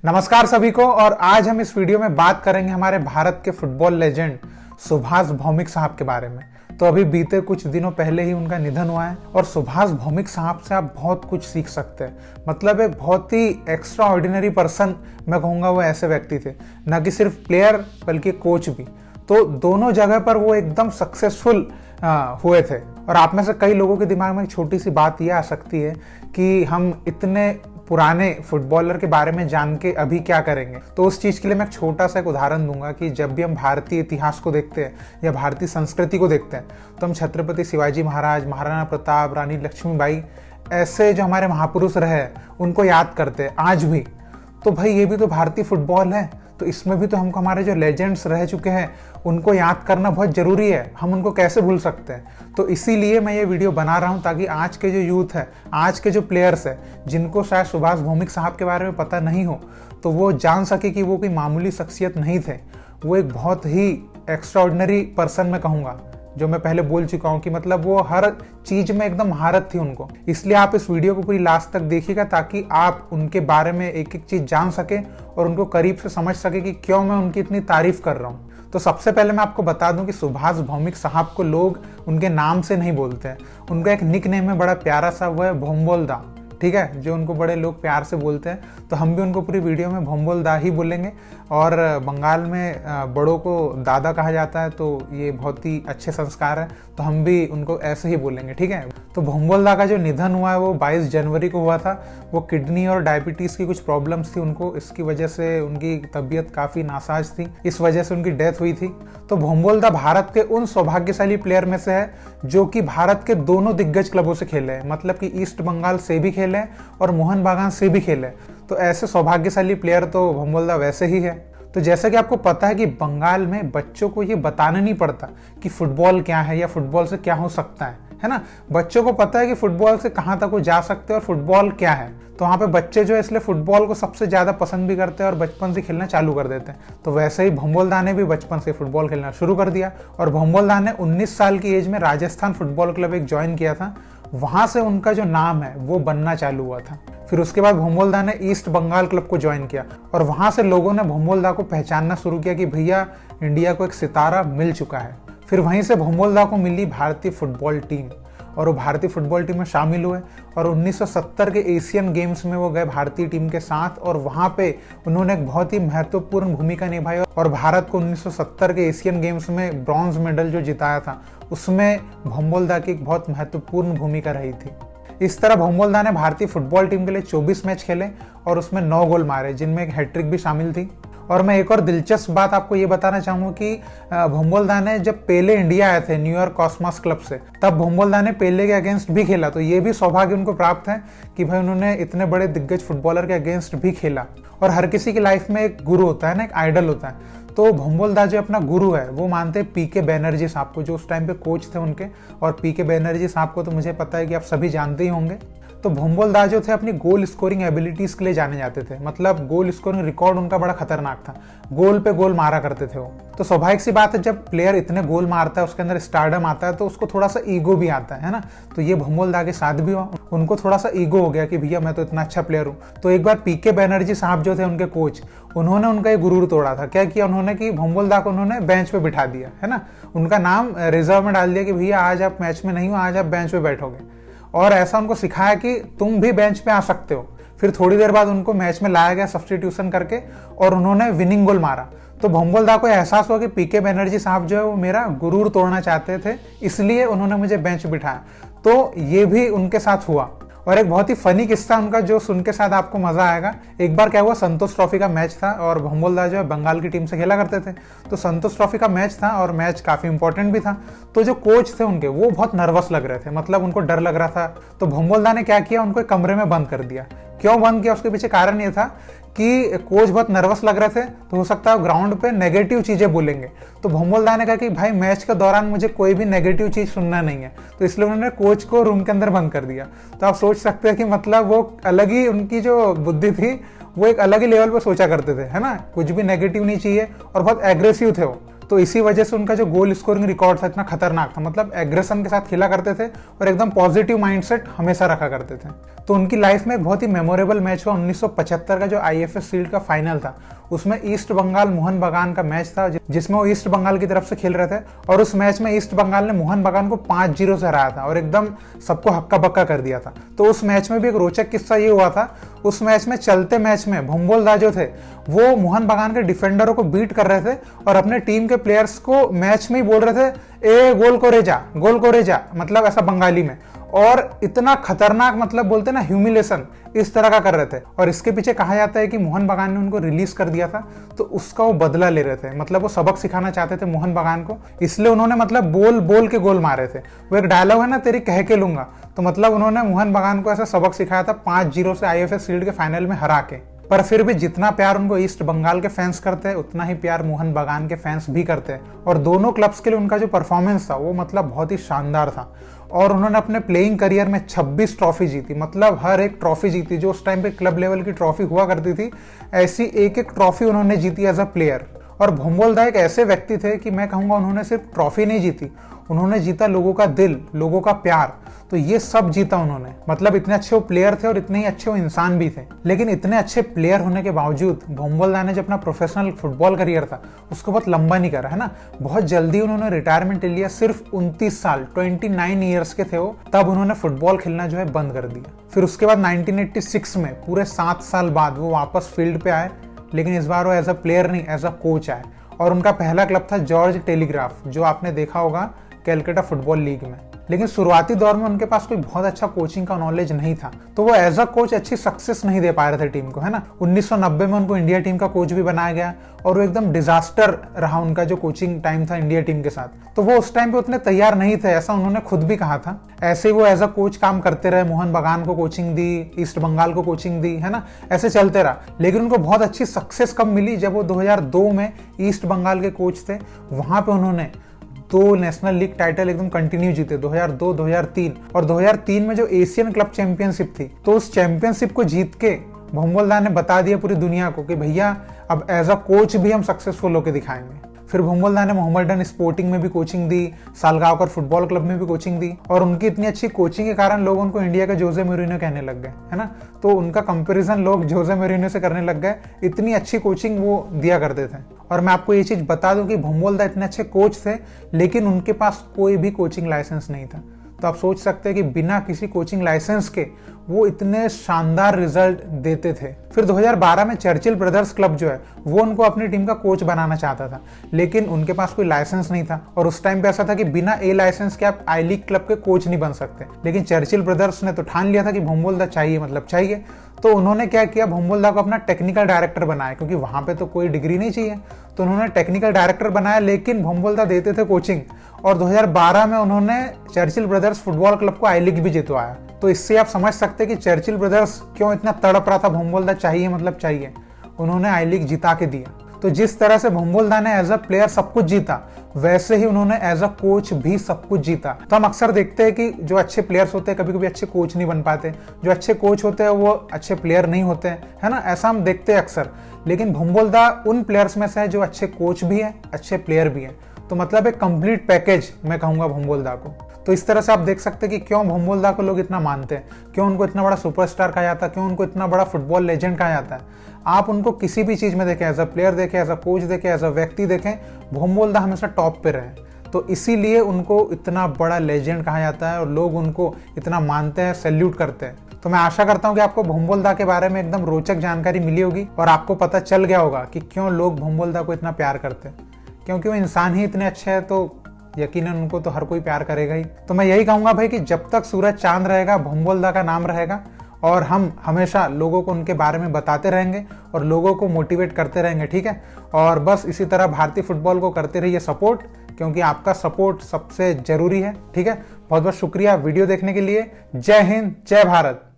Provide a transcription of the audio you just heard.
नमस्कार सभी को। और आज हम इस वीडियो में बात करेंगे हमारे भारत के फुटबॉल लेजेंड सुभाष भौमिक साहब के बारे में। तो अभी बीते कुछ दिनों पहले ही उनका निधन हुआ है और सुभाष भौमिक साहब से आप बहुत कुछ सीख सकते हैं। मतलब एक बहुत ही एक्स्ट्रा ऑर्डिनरी पर्सन मैं कहूँगा, वो ऐसे व्यक्ति थे, न कि सिर्फ प्लेयर बल्कि कोच भी। तो दोनों जगह पर वो एकदम सक्सेसफुल हुए थे। और आप में से कई लोगों के दिमाग में एक छोटी सी बात ये आ सकती है कि हम इतने पुराने फुटबॉलर के बारे में जान के अभी क्या करेंगे। तो उस चीज़ के लिए मैं एक छोटा सा एक उदाहरण दूंगा कि जब भी हम भारतीय इतिहास को देखते हैं या भारतीय संस्कृति को देखते हैं तो हम छत्रपति शिवाजी महाराज, महाराणा प्रताप, रानी लक्ष्मीबाई, ऐसे जो हमारे महापुरुष रहे उनको याद करते हैं आज भी। तो भाई ये भी तो भारतीय फुटबॉल है, तो इसमें भी तो हमको हमारे जो लेजेंड्स रह चुके हैं उनको याद करना बहुत ज़रूरी है। हम उनको कैसे भूल सकते हैं। तो इसीलिए मैं ये वीडियो बना रहा हूँ ताकि आज के जो यूथ है, आज के जो प्लेयर्स है, जिनको शायद सुभाष भौमिक साहब के बारे में पता नहीं हो, तो वो जान सके कि वो कोई मामूली शख्सियत नहीं थे। वो एक बहुत ही एक्स्ट्राऑर्डिनरी पर्सन मैं कहूँगा, जो मैं पहले बोल चुका हूँ कि मतलब वो हर चीज में एकदम महारत थी उनको। इसलिए आप इस वीडियो को पूरी लास्ट तक देखिएगा ताकि आप उनके बारे में एक एक चीज जान सके और उनको करीब से समझ सके कि क्यों मैं उनकी इतनी तारीफ कर रहा हूँ। तो सबसे पहले मैं आपको बता दूं कि सुभाष भौमिक साहब को लोग उनके नाम से नहीं बोलते हैं। उनका एक निक नेम है बड़ा प्यारा सा, वो है भोंबोलदा, ठीक है, जो उनको बड़े लोग प्यार से बोलते हैं। तो हम भी उनको पूरी वीडियो में भोंबोलदा ही बोलेंगे। और बंगाल में बड़ों को दादा कहा जाता है, तो ये बहुत ही अच्छे संस्कार है, तो हम भी उनको ऐसे ही बोलेंगे, ठीक है। तो भोंबोलदा का जो निधन हुआ है वो 22 जनवरी को हुआ था। वो किडनी और डायबिटीज़ की कुछ प्रॉब्लम्स थी उनको, इसकी वजह से उनकी तबीयत काफ़ी नासाज थी, इस वजह से उनकी डेथ हुई थी। तो भोंबोलदा भारत के उन सौभाग्यशाली प्लेयर में से है जो कि भारत के दोनों दिग्गज क्लबों से खेले हैं, मतलब कि ईस्ट बंगाल से भी खेले और मोहन बागान से भी खेले। तो ऐसे सौभाग्यशाली प्लेयर तो भोंबोलदा वैसे ही है। तो जैसा कि आपको पता है कि बंगाल में बच्चों को ये बताना नहीं पड़ता कि फुटबॉल क्या है या फुटबॉल से क्या हो सकता है ना। बच्चों को पता है कि फुटबॉल से कहाँ तक वो जा सकते हैं और फुटबॉल क्या है। तो वहाँ पे बच्चे जो है इसलिए फुटबॉल को सबसे ज़्यादा पसंद भी करते हैं और बचपन से खेलना चालू कर देते हैं। तो वैसे ही भोंबोलदा ने भी बचपन से फुटबॉल खेलना शुरू कर दिया और भोंबोलदा ने 19 साल की एज में राजस्थान फुटबॉल क्लब एक ज्वाइन किया था। वहाँ से उनका जो नाम है वो बनना चालू हुआ था। फिर उसके बाद भोंबोलदा ने ईस्ट बंगाल क्लब को ज्वाइन किया और वहाँ से लोगों ने भोंबोलदा को पहचानना शुरू किया कि भैया इंडिया को एक सितारा मिल चुका है। फिर वहीं से भोंबोलदा को मिली भारतीय फुटबॉल टीम और वो भारतीय फुटबॉल टीम में शामिल हुए और 1970 के एशियन गेम्स में वो गए भारतीय टीम के साथ और वहाँ पे उन्होंने एक बहुत ही महत्वपूर्ण भूमिका निभाई और भारत को 1970 के एशियन गेम्स में ब्रॉन्ज मेडल जो जिताया था उसमें भोंबोलदा की एक बहुत महत्वपूर्ण भूमिका रही थी। इस तरह भोंबोलदा ने भारतीय फुटबॉल टीम के लिए 24 मैच खेले और उसमें 9 गोल मारे, जिनमें एक हैट्रिक भी शामिल थी। और मैं एक और दिलचस्प बात आपको ये बताना चाहूँगा कि भोंबोलदा ने जब पेले इंडिया आए थे न्यूयॉर्क कॉस्मॉस क्लब से, तब भोंबोलदा ने पेले के अगेंस्ट भी खेला। तो ये भी सौभाग्य उनको प्राप्त है कि भाई उन्होंने इतने बड़े दिग्गज फुटबॉलर के अगेंस्ट भी खेला। और हर किसी की लाइफ में एक गुरु होता है ना, एक आइडल होता है। तो भोंबोलदा जो अपना गुरु है वो मानते हैं पीके बैनर्जी साहब को, जो उस टाइम पे कोच थे उनके। और पीके बैनर्जी साहब को तो मुझे पता है कि आप सभी जानते ही होंगे। तो भोंबोलदा जो थे अपनी गोल स्कोरिंग एबिलिटीज के लिए जाने जाते थे। मतलब गोल स्कोरिंग रिकॉर्ड उनका बड़ा खतरनाक था, गोल पे गोल मारा करते थे वो। तो स्वाभाविक सी बात है, जब प्लेयर इतने गोल मारता है उसके अंदर स्टारडम आता है तो उसको थोड़ा सा ईगो भी आता है ना। तो ये भोंबोलदा के साथ भी हुआ, उनको थोड़ा सा ईगो हो गया कि भैया मैं तो इतना अच्छा प्लेयर हूँ। तो एक बार पीके बैनर्जी साहब जो थे उनके कोच, उन्होंने उनका ये गुरूर तोड़ा था। क्या किया उन्होंने कि भोंबोलदा को उन्होंने बेंच पे बिठा दिया, है ना। उनका नाम रिजर्व में डाल दिया कि भैया आज आप मैच में नहीं हो, आज आप बेंच पे बैठोगे। और ऐसा उनको सिखाया कि तुम भी बेंच पे आ सकते हो। फिर थोड़ी देर बाद उनको मैच में लाया गया सब्स्टिट्यूशन करके और उन्होंने विनिंग गोल मारा। तो भोंबोलदा को एहसास हुआ कि पीके बैनर्जी साहब जो है वो मेरा गुरूर तोड़ना चाहते थे, इसलिए उन्होंने मुझे बेंच बिठाया। तो ये भी उनके साथ हुआ। और एक बहुत ही फनी किस्सा उनका जो सुन के साथ आपको मजा आएगा। एक बार क्या हुआ, संतोष ट्रॉफी का मैच था और भोंबोलदा जो है बंगाल की टीम से खेला करते थे। तो संतोष ट्रॉफी का मैच था और मैच काफी इंपॉर्टेंट भी था। तो जो कोच थे उनके, वो बहुत नर्वस लग रहे थे, मतलब उनको डर लग रहा था। तो भोंबोलदा ने क्या किया, उनको एक कमरे में बंद कर दिया। क्यों बंद किया, उसके पीछे कारण ये था कि कोच बहुत नर्वस लग रहे थे, तो हो सकता है ग्राउंड पे नेगेटिव चीजें बोलेंगे। तो भोंबोलदा ने कहा कि भाई मैच के दौरान मुझे कोई भी नेगेटिव चीज सुनना नहीं है। तो इसलिए उन्होंने कोच को रूम के अंदर बंद कर दिया। तो आप सोच सकते हैं कि मतलब वो अलग ही उनकी जो बुद्धि थी वो एक अलग ही लेवल पे सोचा करते थे, है ना। कुछ भी नेगेटिव नहीं चाहिए और बहुत एग्रेसिव थे वो। तो इसी वजह से उनका जो गोल स्कोरिंग रिकॉर्ड था इतना खतरनाक था, मतलब एग्रेशन के साथ खेला करते थे और एकदम पॉजिटिव माइंडसेट हमेशा रखा करते थे। तो उनकी लाइफ में एक बहुत ही मेमोरेबल मैच हुआ 1975 का जो IFF शील्ड का फाइनल था। उसमें ईस्ट बंगाल मोहन बगान का मैच था जिसमें वो ईस्ट बंगाल की तरफ से खेल रहे थे और उस मैच में ईस्ट बंगाल ने मोहन बगान को 5-0 से हराया था और एकदम सबको हक्का बक्का कर दिया था। तो उस मैच में भी एक रोचक किस्सा ये हुआ था, उस मैच में चलते मैच में भोंबोल दा जो थे वो मोहन बगान के डिफेंडरों को बीट कर रहे थे और अपने टीम के प्लेयर्स को मैच में ही बोल रहे थे ए गोल को रे जा, गोल को रे जा, मतलब ऐसा बंगाली में। और इतना खतरनाक मतलब बोलते ना ह्यूमिलेशन इस तरह का कर रहे थे। और इसके पीछे कहा जाता है कि मोहन बगान ने उनको रिलीज कर दिया था तो उसका वो बदला ले रहे थे, मतलब वो सबक सिखाना चाहते थे मोहन बगान को, इसलिए उन्होंने मतलब बोल बोल के गोल मारे थे। वो एक डायलॉग है ना तेरी कह के लूंगा, तो मतलब उन्होंने मोहन बगान को ऐसा सबक सिखाया था 5-0 से IFF शील्ड के फाइनल में हरा के। पर फिर भी जितना प्यार उनको ईस्ट बंगाल के फैंस करते हैं उतना ही प्यार मोहन बगान के फैंस भी करते हैं। और दोनों क्लब्स के लिए उनका जो परफॉर्मेंस था वो मतलब बहुत ही शानदार था। और उन्होंने अपने प्लेइंग करियर में 26 ट्रॉफी जीती, मतलब हर एक ट्रॉफी जीती जो उस टाइम पे क्लब लेवल की ट्रॉफी हुआ करती थी, ऐसी एक एक ट्रॉफी उन्होंने जीती एज अ प्लेयर। और भोंबोल दा एक ऐसे व्यक्ति थे कि मैं कहूँगा उन्होंने सिर्फ ट्रॉफी नहीं जीती, उन्होंने जीता लोगों का दिल, लोगों का प्यार, तो ये सब जीता उन्होंने। मतलब इतने अच्छे वो प्लेयर थे और इतने ही अच्छे वो इंसान भी थे। लेकिन इतने अच्छे प्लेयर होने के बावजूद भोंबोल दा ने जो अपना प्रोफेशनल फुटबॉल करियर था उसको बहुत लंबा नहीं करा, है ना। बहुत जल्दी उन्होंने रिटायरमेंट ले लिया, सिर्फ 29 साल 29 ईयर्स के थे वो, तब उन्होंने फुटबॉल खेलना जो है बंद कर दिया। फिर उसके बाद 1986 में पूरे 7 साल बाद वो वापस फील्ड पे आए, लेकिन इस बार वो एज अ प्लेयर नहीं एज अ कोच आए। और उनका पहला क्लब था जॉर्ज टेलीग्राफ, जो आपने देखा होगा कैलकाटा फुटबॉल लीग में। लेकिन शुरुआती दौर में उनके पास कोई बहुत अच्छा कोचिंग का नॉलेज नहीं था, तो वो एज अ कोच अच्छी सक्सेस नहीं दे पा रहे थे टीम को, है ना। 1990 में उनको इंडिया टीम का कोच भी बनाया गया और वो एकदम डिजास्टर रहा उनका जो कोचिंग टाइम था इंडिया टीम के साथ। तो वो उस टाइम पे उतने तैयार नहीं थे, ऐसा उन्होंने खुद भी कहा था। ऐसे ही वो एज अ कोच काम करते रहे, मोहन बगान को कोचिंग दी, ईस्ट बंगाल को कोचिंग दी, है ना, ऐसे चलते रहा। लेकिन उनको बहुत अच्छी सक्सेस कब मिली, जब वो 2002 में ईस्ट बंगाल के कोच थे। वहां पे उन्होंने 2 नेशनल लीग टाइटल एकदम कंटिन्यू जीते, 2002, 2003। और 2003 में जो एशियन क्लब चैंपियनशिप थी, तो उस चैंपियनशिप को जीत के भोंबोल दा ने बता दिया पूरी दुनिया को कि भैया अब एज अ कोच भी हम सक्सेसफुल होकर दिखाएंगे। फिर भोंबोल दा ने मोहम्मडन स्पोर्टिंग में भी कोचिंग दी, सालगांवकर फुटबॉल क्लब में भी कोचिंग दी। और उनकी इतनी अच्छी कोचिंग के कारण लोग उनको इंडिया का जोसे मोरिन्यो कहने लग गए, है ना। तो उनका कंपैरिजन लोग जोसे मोरिन्यो से करने लग गए, इतनी अच्छी कोचिंग वो दिया करते थे। और मैं आपको ये चीज बता दूं कि भोंबोल दा इतने अच्छे कोच थे, लेकिन उनके पास कोई भी कोचिंग लाइसेंस नहीं था। तो आप सोच सकते हैं कि बिना किसी कोचिंग लाइसेंस के वो इतने शानदार रिजल्ट देते थे। फिर 2012 में चर्चिल ब्रदर्स क्लब जो है वो उनको अपनी टीम का कोच बनाना चाहता था, लेकिन उनके पास कोई लाइसेंस नहीं था। और उस टाइम पे ऐसा था कि बिना A लाइसेंस के आप आई लीग क्लब के कोच नहीं बन सकते। लेकिन चर्चिल ब्रदर्स ने तो ठान लिया था कि भोंबोल दा चाहिए, मतलब चाहिए। तो उन्होंने क्या किया, भोंबोल दा को अपना टेक्निकल डायरेक्टर बनाया, क्योंकि वहां पे तो कोई डिग्री नहीं चाहिए। तो उन्होंने टेक्निकल डायरेक्टर बनाया, लेकिन भोंबोल दा देते थे कोचिंग। और 2012 में उन्होंने चर्चिल ब्रदर्स फुटबॉल क्लब को आई लीग भी जितवाया। तो इससे आप समझ सकते हैं कि चर्चिल ब्रदर्स क्यों इतना तड़प रहा था भोंबोल दा चाहिए, मतलब चाहिए। उन्होंने आई लीग जिता के दिया। तो जिस तरह से भोंबोल दा ने एज अ प्लेयर सब कुछ जीता, वैसे ही उन्होंने एज अ कोच भी सब कुछ जीता। तो हम अक्सर देखते हैं कि जो अच्छे प्लेयर्स होते हैं कभी कभी अच्छे कोच नहीं बन पाते, जो अच्छे कोच होते हैं वो अच्छे प्लेयर नहीं होते हैं, है ना, ऐसा हम देखते हैं अक्सर। लेकिन भोंबोल दा उन प्लेयर्स में से है जो अच्छे कोच भी है, अच्छे प्लेयर भी है। तो मतलब एक कंप्लीट पैकेज मैं कहूंगा भोंबोल दा को। तो इस तरह से आप देख सकते हैं कि क्यों भोंबोल दा को लोग इतना मानते हैं, क्यों उनको इतना बड़ा सुपरस्टार कहा जाता है, क्यों उनको इतना बड़ा फुटबॉल लेजेंड कहा जाता है। आप उनको किसी भी चीज में देखें, एज अ प्लेयर देखें, एज अ कोच देखें, एज अ व्यक्ति देखें, भोंबोल दा हमेशा टॉप पे रहे। तो इसीलिए उनको इतना बड़ा लेजेंड कहा जाता है और लोग उनको इतना मानते हैं, सैल्यूट करते हैं। तो मैं आशा करता हूं कि आपको भोंबोल दा के बारे में एकदम रोचक जानकारी मिली होगी और आपको पता चल गया होगा कि क्यों लोग भोंबोल दा को इतना प्यार करते हैं। क्योंकि वो इंसान ही इतने अच्छे हैं, तो यकीनन उनको तो हर कोई प्यार करेगा ही। तो मैं यही कहूंगा भाई कि जब तक सूरज चांद रहेगा भोंबोल दा का नाम रहेगा, और हम हमेशा लोगों को उनके बारे में बताते रहेंगे और लोगों को मोटिवेट करते रहेंगे, ठीक है। और बस इसी तरह भारतीय फुटबॉल को करते रहिए सपोर्ट, क्योंकि आपका सपोर्ट सबसे जरूरी है, ठीक है। बहुत बहुत शुक्रिया वीडियो देखने के लिए। जय हिंद, जय भारत।